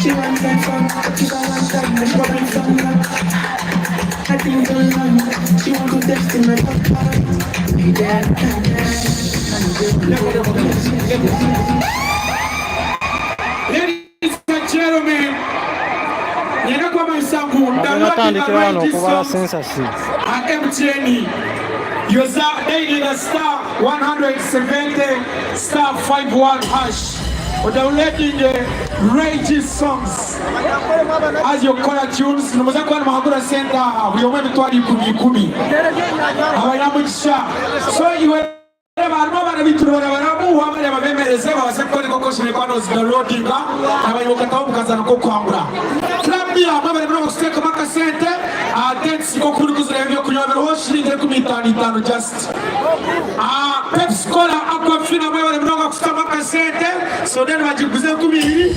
She wants that fun, she got one side, and she got one side. I think so long, she wants to test in my Ladies and gentlemen, you know what I'm saying? Download the songs at MTN. Use that daily star 170 star 51 hash. Or downloading the Rage songs as your color tunes. Numuza kwa mahagura center. We want to do kumi. So you will never be to Ramu. How many of them are second concussion? Downloading. How you can come because I'm Cocombra. Flambia, Mama, stay Kamaka Center. Dance Kokurus Review Kuyawashi, the Kumitani, just Pepsi Cola, Aquafina, Kamaka Center. So then what you present to me?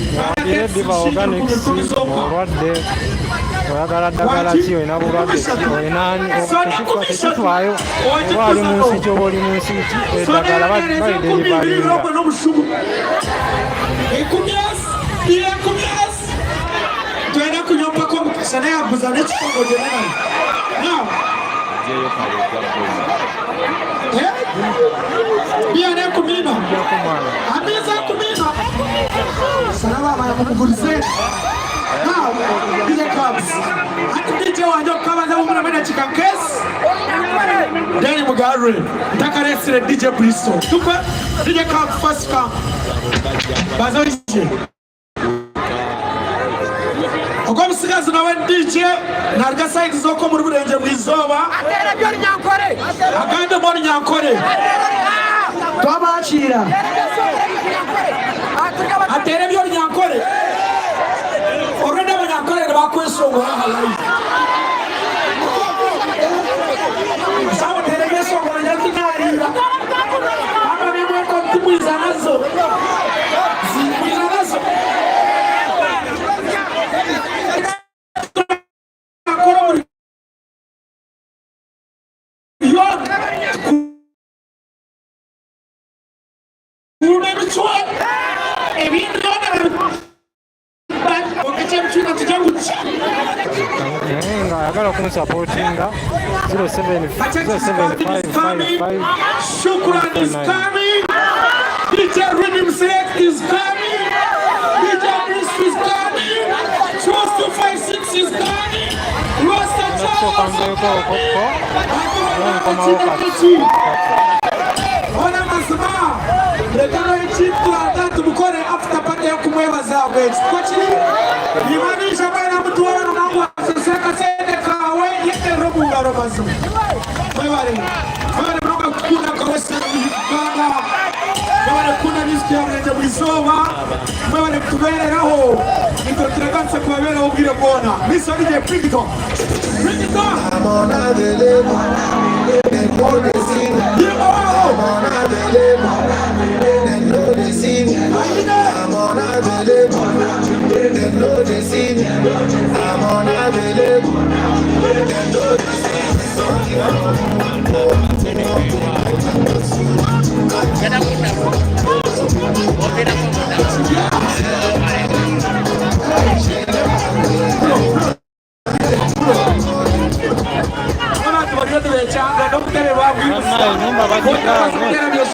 Now, DJ Cubs. DJ wanjo kama za umuna mena chicken case. Danny Mugaru. Taka rest DJ Bristol. Tupa DJ Cubs first come. Bazo ije. Okom siga zinawe DJ. Narga site zoko murubu denje mwizoba. Atera byo nyankore. Aganda boni nyankore. Toma achira. Atera byo nyankore. Already when I'm calling about question, I'm alive. Some television when you're looking at it, I'm going to come to Wizanazo. You never try. If you don't agala kumusupportinga 07555. Shukran is coming. DJ Rhythm Select is coming. DJ Bruce is coming. Trust 256 is coming. Rasta Charles is coming. Ona masma. Legalo ichitu atatu mukore after party ya kumweva zao guys. Kwachili imanisha bana mtu wao na mambo sasa sende kawe yete robo ngaro bazo. Mwale mroga kuna kwa sana bana. Mwale kuna miski ya mreje mwisoma. Mwale kutubele roho. Niko tunakansa kwa wele ubire bona. Miso nije critical. I'm on a deliver. They know they see me. I'm on a deliver. They know they see me. I'm on a deliver. They know they see me. I'm on a deliver. They know they Bwana